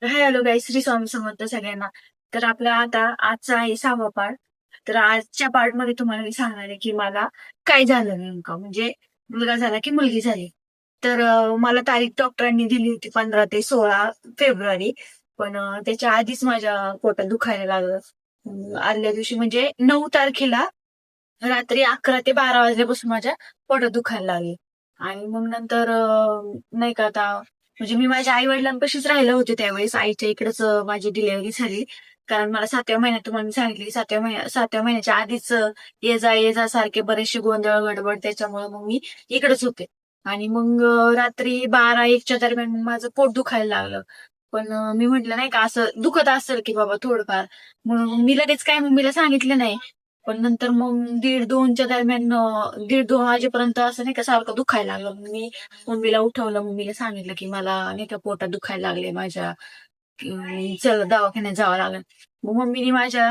Hello गाईस, श्री स्वामी समर्थ सगळ्यांना. तर आपला आता आजचा आहे 6वा पार्ट. तर आजच्या पार्ट मध्ये तुम्हाला मी सांगणार आहे की मला काय झालं नेमकं, म्हणजे मुलगा झाला की मुलगी झाली. तर मला तारीख डॉक्टरांनी दिली होती 15 ते 16 फेब्रुवारी. पण त्याच्या आधीच माझ्या पोटात दुखायला लागलं. आदल्या दिवशी म्हणजे 9 तारखेला रात्री 11 ते 12 वाजल्यापासून माझ्या पोटात दुखायला लागले. आणि मग नंतर नाही का आता, म्हणजे मी माझ्या आई वडिलांपाशीच राहिले होते त्यावेळेस. आईच्या इकडेच माझी डिलिव्हरी झाली. कारण मला 7व्या महिन्यात, तुम्हाला मी सांगितली, 7व्या महिन्याच्या आधीच ये जा सारखे बरेचसे गोंधळ गडबड, त्याच्यामुळे मग मी इकडेच होते. आणि मग रात्री 12-1च्या दरम्यान मग माझं पोट दुखायला लागलं. पण मी म्हटलं नाही का असं दुखत असेल की बाबा थोडंफार, म्हणून मी लगेच काय मम्मीला सांगितलं नाही. पण नंतर मग 1:30-2च्या दरम्यान 1:30-2 वाजेपर्यंत असं नाही का सारखं दुखायला लागलं. मग मी मम्मीला उठवलं, मम्मीला सांगितलं की मला नाही का पोटात दुखायला लागले माझ्या, चल दवाखान्यात जावं लागेल. मग मम्मीने माझ्या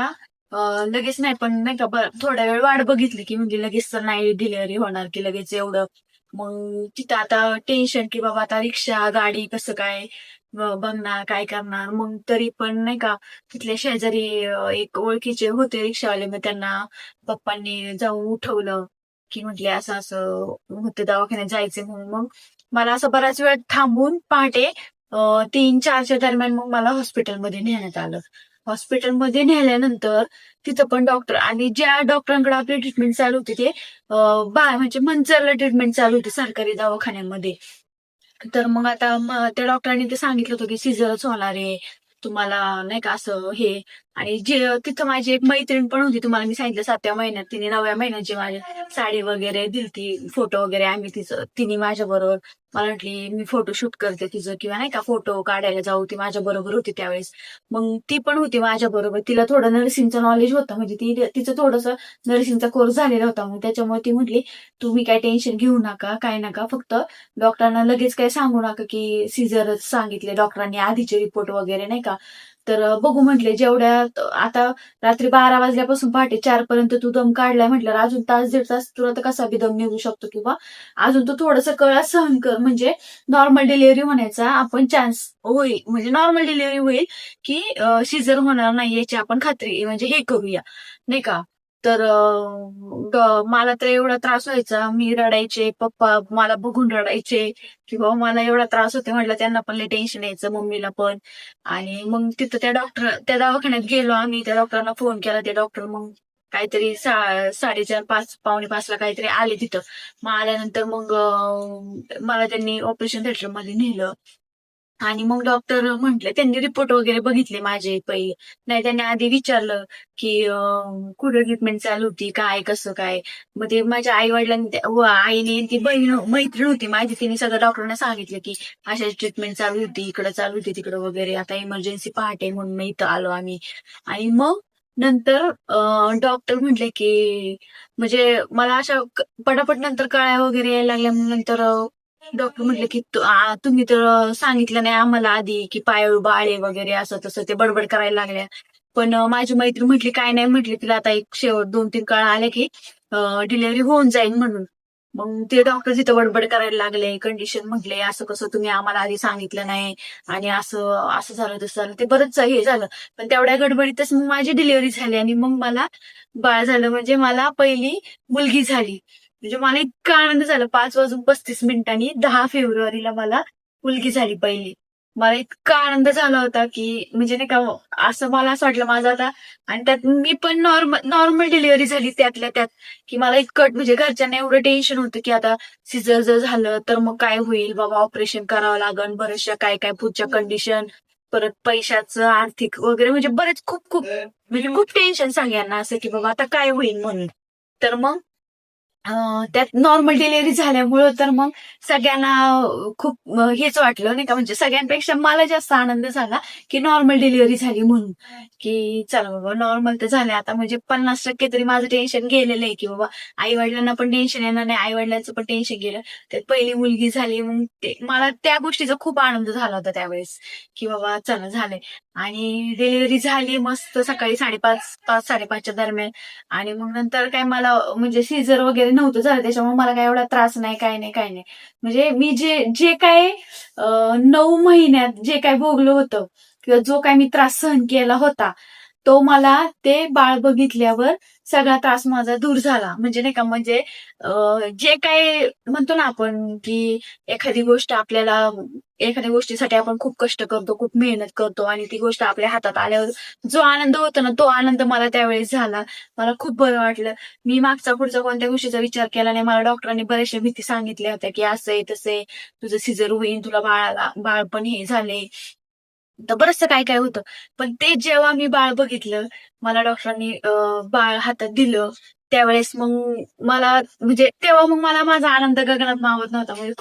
लगेच नाही, पण नाही का थोड्या वेळ वाट बघितली की म्हणजे लगेच तर नाही डिलिव्हरी होणार की लगेच एवढं. मग तिथं आता टेन्शन की बाबा आता रिक्षा गाडी कसं काय बघणार, काय करणार. मग तरी पण नाही का तिथल्या शेजारी एक ओळखीचे होते रिक्षावाले, मग त्यांना पप्पांनी जाऊन उठवलं की म्हटले असं असं होते, दवाखान्यात जायचे म्हणून. मग मला असं बराच वेळ थांबून पहाटे 3-4च्या दरम्यान मग मला हॉस्पिटलमध्ये नेण्यात आलं. हॉस्पिटलमध्ये नेल्यानंतर तिथं पण डॉक्टर, आणि ज्या डॉक्टरांकडे आपली ट्रीटमेंट चालू होती ते म्हणजे मंचरला ट्रीटमेंट चालू होती सरकारी दवाखान्यामध्ये. तर मग आता त्या डॉक्टरांनी ते सांगितलं होतं की सिझरच होणार आहे तुम्हाला, नाही का असं हे. आणि जे तिथं माझी एक मैत्रीण पण होती, तुम्हाला मी सांगितलं 7व्या महिन्यात तिने 9व्या महिन्याची माझ्या साडी वगैरे दिलती, फोटो वगैरे आम्ही तिने माझ्या बरोबर, मला म्हटली मी फोटो शूट करते तिचं, किंवा नाही का फोटो काढायला जाऊ, ती माझ्या बरोबर होती त्यावेळेस. मग ती पण होती माझ्या बरोबर, तिला थोडं नर्सिंगचं नॉलेज होतं, म्हणजे तिचं थोडंसं नर्सिंगचा कोर्स झालेला होता. मग त्याच्यामुळे ती म्हटली तुम्ही काय टेन्शन घेऊ नका, काय नका, फक्त डॉक्टरांना लगेच काय सांगू नका की सीझरच सांगितले डॉक्टरांनी, आधीचे रिपोर्ट वगैरे नाही का. तर बघू म्हटले जेवढ्या आता रात्री 12 वाजल्यापासून पहाटे 4 पर्यंत तू दम काढलाय म्हटलं, अजून तास 1.5 तास तुला तर कसा बी दम निघू शकतो, किंवा अजून तू थोडस कळा सहन कर, म्हणजे नॉर्मल डिलिव्हरी होण्याचा आपण चान्स होईल, म्हणजे नॉर्मल डिलिव्हरी होईल की सीझर होणार नाही याची आपण खात्री म्हणजे हे करूया, नाही का. तर मला तर एवढा त्रास व्हायचा, मी रडायचे, पप्पा मला बघून रडायचे की बाबा मला एवढा त्रास होते म्हटलं, त्यांना पण लय टेन्शन यायचं, मम्मीला पण. आणि मग तिथं त्या दवाखान्यात गेलो आम्ही, त्या डॉक्टरांना फोन केला, ते डॉक्टर मग काहीतरी 4:30, 5, पावणे 5ला काहीतरी आले तिथं. मग आल्यानंतर मग मला त्यांनी ऑपरेशन थिएटर मध्ये नेलं. आणि मग डॉक्टर म्हटले, त्यांनी रिपोर्ट वगैरे बघितले माझे पहिले. नाही, त्यांनी आधी विचारलं की कुठे ट्रीटमेंट चालू होती, काय कसं काय. मग ते माझ्या आई वडिलांनी व आईने, ती बहीण मैत्रीण होती माझी, तिने सगळं डॉक्टरांना सांगितलं की अशा ट्रीटमेंट चालू होती, इकडं चालू होती, तिकडं वगैरे. आता इमर्जन्सी पहाटे म्हणून इथं आलो आम्ही. आणि मग नंतर डॉक्टर म्हटले की, म्हणजे मला अशा पटापट नंतर कळ्या वगैरे यायला लागल्या. मग नंतर डॉक्टर म्हटले की तुम्ही तर सांगितलं नाही आम्हाला आधी की पायाळू बाळे वगैरे असं तसं, ते बडबड करायला लागल्या. पण माझी मैत्री म्हटली काय नाही, म्हटली तिला आता एक शेवट 2-3 काळ आले की डिलिव्हरी होऊन जाईल म्हणून. मग ते डॉक्टर तिथं बडबड करायला लागले, कंडिशन म्हटले असं कसं तुम्ही आम्हाला आधी सांगितलं नाही, आणि असं असं झालं तसं झालं, ते बरंच हे झालं. पण तेवढ्या गडबडीतच मग माझी डिलिव्हरी झाली, आणि मग मला बाळ झालं, म्हणजे मला पहिली मुलगी झाली. म्हणजे मला इतका आनंद झाला. 5:35 10 फेब्रुवारीला मला मुलगी झाली पहिली. मला इतका आनंद झाला होता की म्हणजे नाही का, असं मला असं वाटलं माझं आता. आणि त्यात मी पण नॉर्मल डिलिव्हरी झाली त्यातल्या त्यात, की मला इतकं म्हणजे घरच्यांना एवढं टेन्शन होतं की आता सिझर जर झालं तर मग काय होईल बाबा, ऑपरेशन करावं लागेल, बऱ्याचशा काय काय पुढच्या कंडिशन, परत पैशाचं आर्थिक वगैरे, म्हणजे बरेच खूप खूप म्हणजे खूप टेन्शन सगळ्यांना असं की बाबा आता काय होईल म्हणून. तर मग त्यात नॉर्मल डिलिव्हरी झाल्यामुळं तर मग सगळ्यांना खूप हेच वाटलं नाही का, म्हणजे सगळ्यांपेक्षा मला जास्त आनंद झाला की नॉर्मल डिलिव्हरी झाली म्हणून. की चला बाबा नॉर्मल तर झालं आता, म्हणजे 50% तरी माझं टेन्शन गेलेलं आहे की बाबा आई वडिलांना पण टेन्शन येणार नाही, आई वडिलांचं पण टेन्शन गेलं. त्यात पहिली मुलगी झाली, मग ते मला त्या गोष्टीचा खूप आनंद झाला होता त्यावेळेस की बाबा चला झालंय. आणि डिलिव्हरी झाली मस्त सकाळी 5:30 5:30च्या दरम्यान. आणि मग नंतर काय मला म्हणजे सीझर वगैरे नव्हतं झालं, त्याच्यामुळे मला काय एवढा त्रास नाही, काय नाही, काय नाही. म्हणजे मी जे जे काय 9 महिन्यात जे काय भोगलं होतं किंवा जो काय मी त्रास सहन केला होता, तो मला ते बाळ बघितल्यावर सगळा त्रास माझा दूर झाला. म्हणजे नाही का, म्हणजे जे काय म्हणतो ना आपण, की एखादी गोष्ट आपल्याला एखाद्या गोष्टीसाठी आपण खूप कष्ट करतो, खूप मेहनत करतो आणि ती गोष्ट आपल्या हातात आल्यावर जो आनंद होतो ना, तो आनंद मला त्यावेळेस झाला. मला खूप बरं वाटलं. मी मागचा पुढचा कोणत्या गोष्टीचा विचार केला नाही. मला डॉक्टरांनी बऱ्याचशा भीती सांगितल्या होत्या, की असं आहे, तसं आहे, तुझं सिझर होईल, तुला बाळपण हे झालंय. तर बरचसं काय काय होतं. पण ते जेव्हा मी बाळ बघितलं, मला डॉक्टरांनी बाळ हातात दिलं, त्यावेळेस मग मला म्हणजे तेव्हा मग मला माझा आनंद गगनात मावत नव्हता. म्हणजे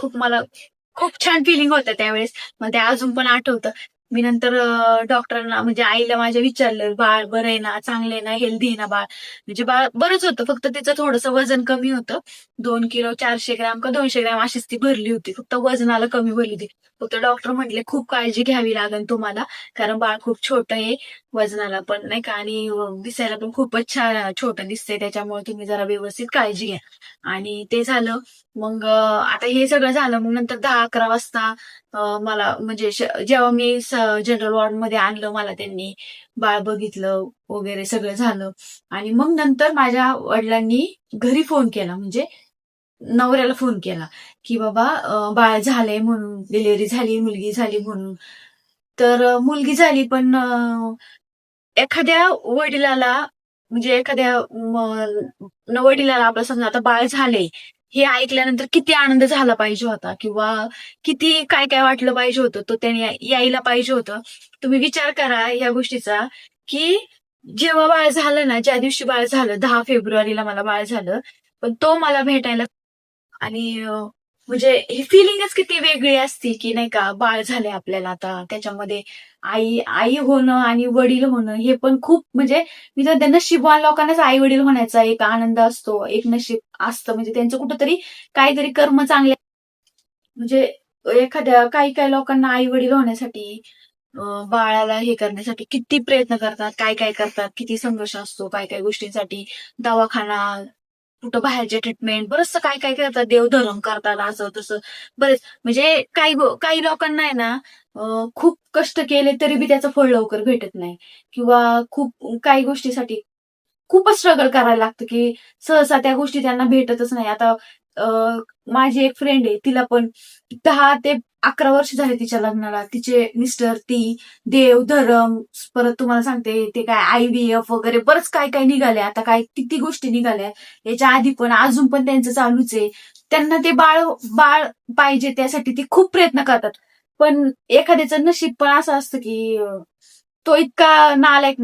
खूप छान फिलिंग होतं त्यावेळेस. मला ते अजून पण आठवतं. मी नंतर डॉक्टरांना म्हणजे आईला माझ्या विचारलं, "बाळ बरं आहे ना? चांगलं आहे ना? हेल्दी आहे ना बाळ?" म्हणजे बाळ बरंच होतं. फक्त तिचं थोडंसं वजन कमी होतं. 2 किलो 400 ग्रॅम का 200 ग्रॅम अशीच ती भरली होती. फक्त वजनाला कमी भरली होती. फक्त डॉक्टर म्हटले, "खूप काळजी घ्यावी लागेल तुम्हाला, कारण बाळ खूप छोटं आहे वजनाला पण नाही का आणि दिसायला पण खूपच छान छोटं दिसतंय. त्याच्यामुळे तुम्ही जरा व्यवस्थित काळजी घ्या." आणि ते झालं. मग आता हे सगळं झालं. मग नंतर 10-11 वाजता मला म्हणजे जेव्हा मी जनरल वॉर्डमध्ये आणलं मला त्यांनी, बाळ बघितलं वगैरे सगळं झालं आणि मग नंतर माझ्या वडिलांनी घरी फोन केला म्हणजे नवऱ्याला फोन केला, की बाबा बाळ झालंय म्हणून, डिलिव्हरी झाली, मुलगी झाली म्हणून. तर मुलगी झाली पण एखाद्या वडिलाला म्हणजे एखाद्या वडिलाला आपलं समजा आता बाळ झालंय, हे ऐकल्यानंतर किती आनंद झाला पाहिजे होता किंवा किती काय काय वाटलं पाहिजे होतं, तो त्याने यायला पाहिजे होतं. तुम्ही विचार करा या गोष्टीचा, की जेव्हा बाळ झालं ना, ज्या दिवशी बाळ झालं 10 फेब्रुवारीला मला बाळ झालं. पण तो मला भेटायला आणि म्हणजे ही फिलिंगच किती वेगळी असते, की नाही का बाळ झालंय आपल्याला आता. त्याच्यामध्ये आई आई होणं आणि वडील होणं हे पण खूप म्हणजे मी तर नशीबवान लोकांनाच आई-वडील होण्याचा एक आनंद असतो, एक नशीब असतं. म्हणजे त्यांचं कुठेतरी काहीतरी कर्म चांगले म्हणजे एखाद्या काही-काही लोकांना आई-वडील होण्यासाठी बाळाला हे करण्यासाठी किती प्रयत्न करतात, काय-काय करतात, किती संघर्ष असतो, काय-काय गोष्टींसाठी दवाखाना कुठं बाहेरचे ट्रीटमेंट बरचसं काय काय करतात, देवधर्म करतात, असं तसं बरेच म्हणजे काही लोकांना आहे ना खूप कष्ट केले तरी बी त्याचं फळ लवकर भेटत नाही किंवा खूप काही गोष्टीसाठी खूपच स्ट्रगल करायला लागतं, की सहसा त्या गोष्टी त्यांना भेटतच नाही. आता अ, माझी एक फ्रेंड आहे, तिला पण 10 ते 11 वर्ष झाले तिच्या लग्नाला. तिचे मिस्टर, ती देव, धर्म, परत तुम्हाला सांगते ते काय IVF वगैरे बरंच काय काय निघालंय. आता काय किती गोष्टी निघाल्या. याच्या आधी पण अजून पण त्यांचं चालूच आहे. त्यांना ते बाळ बाळ पाहिजे त्यासाठी ती खूप प्रयत्न करतात. पण एखाद्याचं नशीब पण असं असतं, की तो इतका नालायक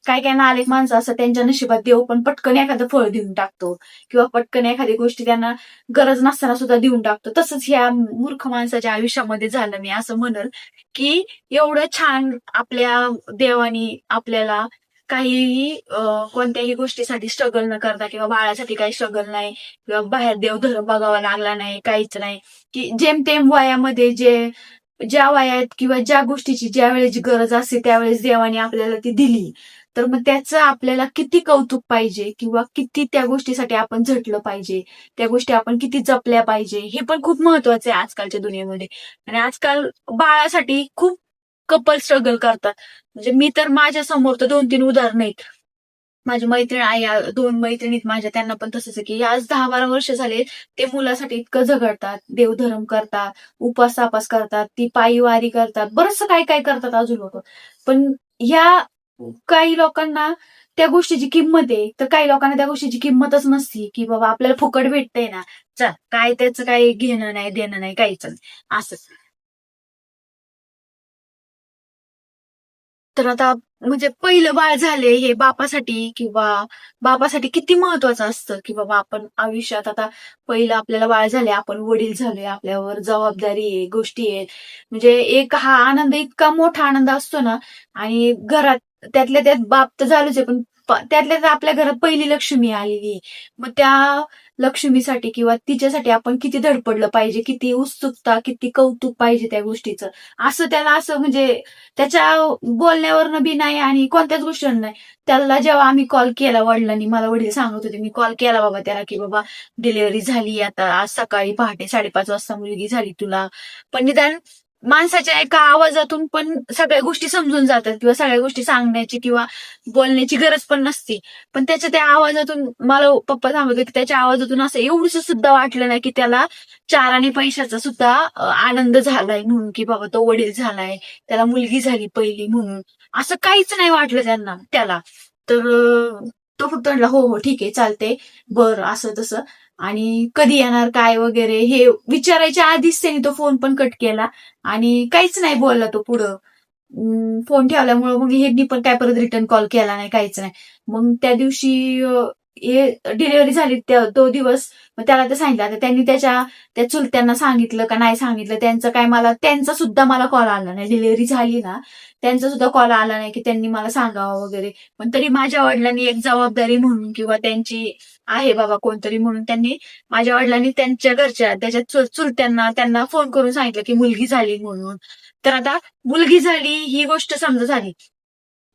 काय काय नालायक माणसं असतात त्यांच्या नशिबात देव पण पटकन एखादं फळ देऊन टाकतो किंवा पटकन एखादी गोष्टी त्यांना गरज नसताना सुद्धा देऊन टाकतो. तसंच ह्या मूर्ख माणसाच्या आयुष्यामध्ये झालं मी असं म्हणल, की एवढं छान आपल्या देवानी आपल्याला काहीही कोणत्याही गोष्टीसाठी स्ट्रगल न करता किंवा बाळासाठी काही स्ट्रगल नाही किंवा बाहेर देवधर्म बघावा लागला नाही, काहीच नाही. की जेमतेम वयामध्ये ज्या वयात किंवा ज्या गोष्टीची ज्यावेळेस गरज असते त्यावेळेस देवाने आपल्याला ती दिली. तर मग त्याचं आपल्याला किती कौतुक पाहिजे किंवा किती त्या गोष्टीसाठी आपण झटलं पाहिजे. त्या गोष्टी आपण किती जपल्या पाहिजे. हे पण खूप महत्वाचं आहे आजकालच्या दुनियेमध्ये. आणि आजकाल बाळासाठी खूप कपल स्ट्रगल करतात. म्हणजे मी तर माझ्या समोर तर 2-3 उदाहरणं आहेत. माझी मैत्रीण आहे, 2 मैत्रिणीत माझ्या त्यांना पण तसंच आहे, की आज 10-12 वर्ष झाले ते मुलासाठी इतकं झगडतात, देवधर्म करतात, उपास-तापास करतात, ती पायी वारी करतात, बरचसं काय-काय करतात अजून लोकं. पण ह्या काही लोकांना त्या गोष्टीची किंमत आहे, तर काही लोकांना त्या गोष्टीची किंमतच नसती, की बाबा आपल्याला फुकट भेटतंय ना, चल काय त्याचं काही घेणं नाही, देणं नाही, काहीच नाही असं. तर आता म्हणजे पहिलं बाळ झाले हे बापासाठी किती महत्वाचं असतं, की बाबा आपण आयुष्यात आता पहिलं आपल्याला बाळ झाले, आपण वडील झालोय, आपल्यावर जबाबदारी आहे, गोष्टी आहेत. म्हणजे एक हा आनंद इतका मोठा आनंद असतो ना आणि घरात त्यातल्या त्यात बाप तर झालोच आहे, पण त्यातल्या त्यात आपल्या घरात पहिली लक्ष्मी आलेली आहे. मग त्या लक्ष्मीसाठी किंवा तिच्यासाठी आपण किती धडपडलं पाहिजे, किती उत्सुकता, किती कौतुक पाहिजे त्या गोष्टीचं. असं त्याला असं म्हणजे त्याच्या बोलण्यावरनं बी नाही आणि कोणत्याच गोष्टीवर नाही. त्याला जेव्हा आम्ही कॉल केला वडिलांनी, मला वडील सांगत होते, मी कॉल केला बाबा त्याला की बाबा डिलिव्हरी झाली आता, आज सकाळी पहाटे 5:30 वाजता मुलगी झाली तुला. पण निदान माणसाच्या एका आवाजातून पण सगळ्या गोष्टी समजून जातात किंवा सगळ्या गोष्टी सांगण्याची किंवा बोलण्याची गरज पण नसते. पण त्याच्या त्या आवाजातून मला पप्पा सांगत होते की त्याच्या आवाजातून असं एवढंसं सुद्धा वाटलं नाही की त्याला 4 आणि पैशाचा सुद्धा आनंद झालाय म्हणून की बाबा तो वडील झालाय, त्याला मुलगी झाली पहिली म्हणून. असं काहीच नाही वाटलं त्याला. तर तो फक्त म्हटला हो हो ठीक आहे चालते, बरं असं तसं. आणि कधी येणार काय वगैरे हे विचारायच्या आधीच त्यांनी तो फोन पण कट केला आणि काहीच नाही बोलला तो पुढं. फोन ठेवल्यामुळे मग ह्यांनी पण काय परत रिटर्न कॉल केला नाही, काहीच नाही. मग त्या दिवशी डिलिव्हरी झाली तो दिवस. मग त्याला ते सांगितलं, आता त्यांनी त्या चुलत्यांना सांगितलं का नाही सांगितलं त्यांचं काय, त्यांचा सुद्धा मला कॉल आला नाही. डिलिव्हरी झाली ना त्यांचा सुद्धा कॉल आला नाही की त्यांनी मला सांगावं वगैरे. पण तरी माझ्या वडिलांनी एक जबाबदारी म्हणून किंवा त्यांची आहे बाबा कोणतरी म्हणून त्यांनी माझ्या वडिलांनी त्यांच्या घरच्या त्याच्या चुलत्यांना त्यांना फोन करून सांगितलं की मुलगी झाली म्हणून. तर आता मुलगी झाली ही गोष्ट समजा झाली.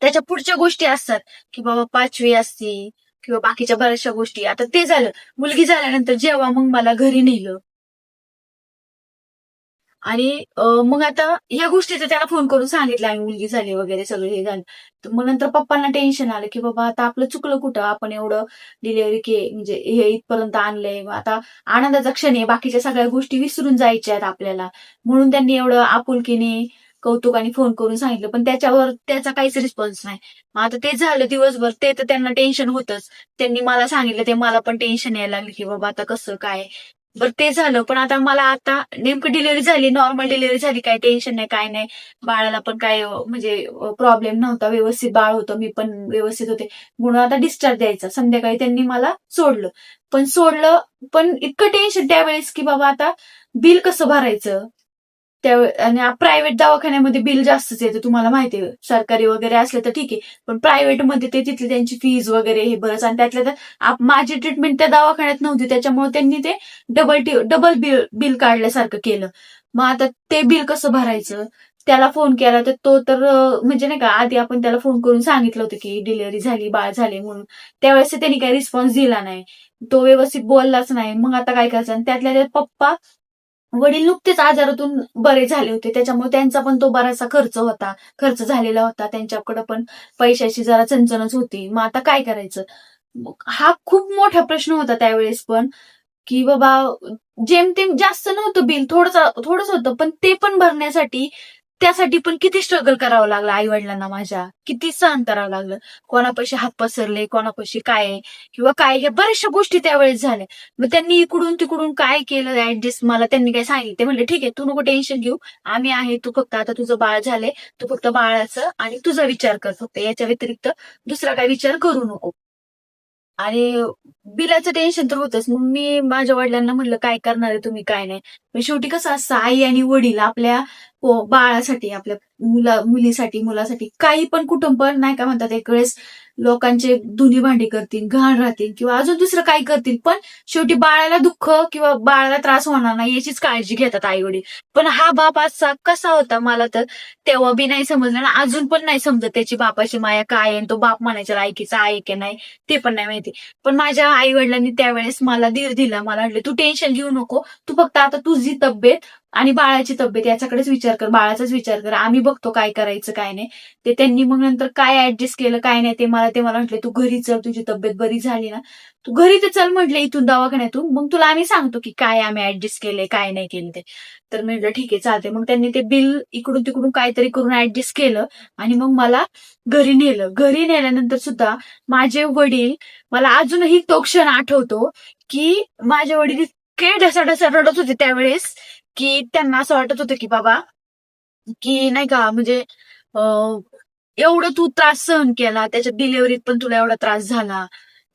त्याच्या पुढच्या गोष्टी असतात की बाबा 5वी असती किंवा बाकीच्या बऱ्याचशा गोष्टी. आता ते झालं. मुलगी झाल्यानंतर जेव्हा मग मला घरी नेलं आणि मग आता ह्या गोष्टीचं त्याला फोन करून सांगितलं आम्ही मुलगी झाली वगैरे सगळं हे झालं. तर मग नंतर पप्पांना टेन्शन आलं की बाबा आता आपलं चुकलं कुठं, आपण एवढं डिलिव्हरी म्हणजे हे इथपर्यंत आणलंय. आता आनंदाचा क्षण आहे, बाकीच्या सगळ्या गोष्टी विसरून जायच्या आहेत आपल्याला. म्हणून त्यांनी एवढं आपुलकीने कौतुकाने फोन करून सांगितलं, पण त्याच्यावर त्याचा काहीच रिस्पॉन्स नाही. मग आता ते झालं दिवसभर, ते तर त्यांना टेन्शन होतंच. त्यांनी मला सांगितलं ते मला पण टेन्शन यायला लागलं की बाबा आता कसं काय. बरं ते झालं, पण आता मला आता नेमकं डिलिव्हरी झाली, नॉर्मल डिलिव्हरी झाली, काही टेन्शन नाही काय नाही. बाळाला पण काय म्हणजे प्रॉब्लेम नव्हता, व्यवस्थित बाळ होतं, मी पण व्यवस्थित होते. म्हणून आता डिस्चार्ज द्यायचा. संध्याकाळी त्यांनी मला सोडलं. पण इतकं टेन्शन त्यावेळेस की बाबा आता बिल कसं भरायचं. आणि प्रायव्हेट दवाखान्यामध्ये बिल जास्तच येतं, तुम्हाला माहिती आहे. सरकारी वगैरे असलं तर ठीक आहे, पण प्रायव्हेटमध्ये ते तिथली त्यांची फीज वगैरे हे बरंच. आणि त्यातल्या त्यात माझी ट्रीटमेंट त्या दवाखान्यात नव्हती, त्याच्यामुळे त्यांनी ते डबल बिल काढल्यासारखं केलं. मग आता ते बिल कसं भरायचं. त्याला फोन केला तर तो तर म्हणजे नाही का, आधी आपण त्याला फोन करून सांगितलं होतं की डिलिव्हरी झाली, बाळ झाले म्हणून. त्यावेळेस त्यांनी काही रिस्पॉन्स दिला नाही, तो व्यवस्थित बोललाच नाही. मग आता काय करायचं. आणि त्यातल्या त्यात वडील नुकतेच आजारातून बरे झाले होते, त्याच्यामुळे त्यांचा पण तो बराचसा खर्च झालेला होता. त्यांच्याकडे पण पैशाची जरा चणचणच होती. मग आता काय करायचं. हा खूप मोठा प्रश्न होता त्यावेळेस पण की बाबा जेमतेम जास्त नव्हतं बिल, थोडंच होतं, पण ते पण भरण्यासाठी त्यासाठी पण किती स्ट्रगल करावं लागलं आई वडिलांना माझ्या, किती सहन करावं लागलं. कोणापाशी हात पसरले, कोणापाशी काय किंवा काय, हे बऱ्याचशा गोष्टी त्यावेळेस झाल्या. मग त्यांनी इकडून तिकडून काय केलं ऍडजस्ट, मला त्यांनी काय सांगितलं, ते म्हणले ठीक आहे तू नको टेन्शन घेऊ, आम्ही आहे, तू फक्त आता तुझं बाळ झालंय, तू फक्त बाळाचं आणि तुझा विचार कर फक्त, याच्या व्यतिरिक्त दुसरा काय विचार करू नको. आणि बिलाचं टेन्शन तर होतंच. मग मी माझ्या वडिलांना म्हणलं काय करणार आहे तुम्ही काय नाही. पण शेवटी कसं असतं, आई आणि वडील आपल्या बाळासाठी, आपल्या मुलासाठी काही पण कुटुंब नाही का म्हणतात, एक वेळेस लोकांचे धुनी भांडी करतील, घाण राहतील किंवा अजून दुसरं काही करतील, पण शेवटी बाळाला दुःख किंवा बाळाला त्रास होणार नाही याचीच काळजी घेतात आई वडील. पण हा बाप असा कसा होता, मला तर तेव्हा बी नाही समजलं ना, अजून पण नाही समजत त्याची बापाची माया काय आहे, तो बाप म्हणायच्या लायकीचा आहे की नाही ते पण नाही माहिती. पण माझ्या आई वडिलांनी त्यावेळेस मला धीर दिला. मला म्हटले तू टेन्शन घेऊ नको, तू फक्त आता तुझी तब्येत आणि बाळाची तब्येत याच्याकडेच विचार कर, बाळाचाच विचार कर, आम्ही बघतो काय करायचं काय नाही. ते त्यांनी मग नंतर काय ऍडजस्ट केलं काय नाही ते मला म्हटले तू घरी चल, तुझी तब्येत बरी झाली ना तू घरी तर चल म्हटले इथून दवाखान्यातून, मग तुला आम्ही सांगतो की काय आम्ही ऍडजस्ट केलंय काय नाही केलं ते. तर मी म्हटलं ठीक आहे चालते. मग त्यांनी ते बिल इकडून तिकडून काहीतरी करून ऍडजस्ट केलं आणि मग मला घरी नेलं. घरी नेल्यानंतर सुद्धा माझे वडील, मला अजूनही तो क्षण आठवतो की माझे वडील इतके ढसाढसा रडत होते त्यावेळेस की त्यांना असं वाटत होतं की बाबा की नाही का म्हणजे एवढं तू त्रास सहन केला, त्याच्या डिलिव्हरीत पण तुला एवढा त्रास झाला,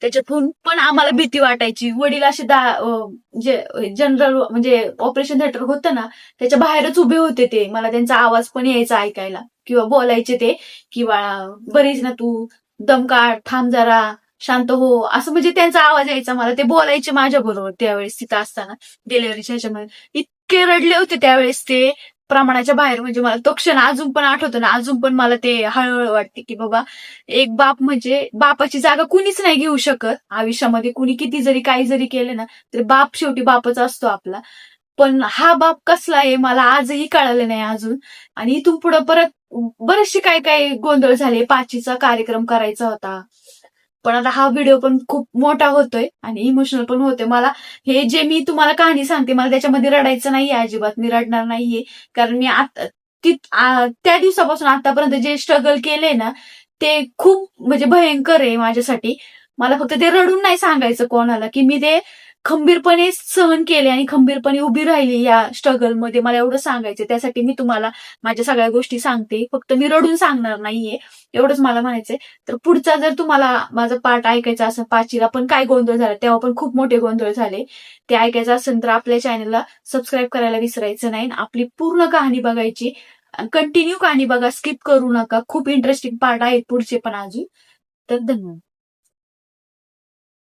त्याच्यातून पण आम्हाला भीती वाटायची. वडील असे म्हणजे जनरल म्हणजे ऑपरेशन थिएटर होतं ना त्याच्या बाहेरच उभे होते ते, मला त्यांचा आवाज पण यायचा ऐकायला किंवा बोलायचे ते किंवा बरीच ना तू, दम काढ, थांब जरा, शांत हो, असं म्हणजे त्यांचा आवाज यायचा मला. ते बोलायचे माझ्या बरोबर त्यावेळेस तिथं असताना डिलिव्हरीच्या ह्याच्यामध्ये. इतके रडले होते त्यावेळेस ते प्रमाणाच्या बाहेर. म्हणजे मला तो क्षण अजून पण आठवतो ना, अजून पण मला ते हळहळ वाटते की बाबा एक बाप म्हणजे बापाची जागा कुणीच नाही घेऊ शकत आयुष्यामध्ये. कुणी किती जरी काही जरी केलं ना, तर बाप शेवटी बापच असतो आपला. पण हा बाप कसला आहे मला आजही कळालं नाही अजून. आणि इथून पुढे परत बरेचसे काय काय गोंधळ झाले. 5चा कार्यक्रम करायचा होता. पण आता हा व्हिडिओ पण खूप मोठा होतोय आणि इमोशनल पण होतोय. मला हे जे मी तुम्हाला कहाणी सांगते, मला त्याच्यामध्ये रडायचं नाहीये अजिबात. मी रडणार नाहीये. कारण मी आता त्या दिवसापासून आतापर्यंत जे स्ट्रगल केले ना, ते खूप म्हणजे भयंकर आहे माझ्यासाठी. मला फक्त ते रडून नाही सांगायचं कोणाला, की मी ते खंबीरपणे सहन केले आणि खंबीरपणे उभी राहिली या स्ट्रगलमध्ये. मला एवढं सांगायचं. त्यासाठी मी तुम्हाला माझ्या सगळ्या गोष्टी सांगते. फक्त मी रडून सांगणार नाहीये. एवढंच मला म्हणायचंय. तर पुढचा जर तुम्हाला माझा पार्ट ऐकायचा असेल, 5ला पण काय गोंधळ झाला, तेव्हा पण खूप मोठे गोंधळ झाले. ते ऐकायचं असेल तर आपल्या चॅनलला सबस्क्राईब करायला विसरायचं नाही. आपली पूर्ण कहाणी बघायची. कंटिन्यू कहाणी बघा, स्किप करू नका. खूप इंटरेस्टिंग पार्ट आहेत पुढचे पण अजून. तर धन्यवाद.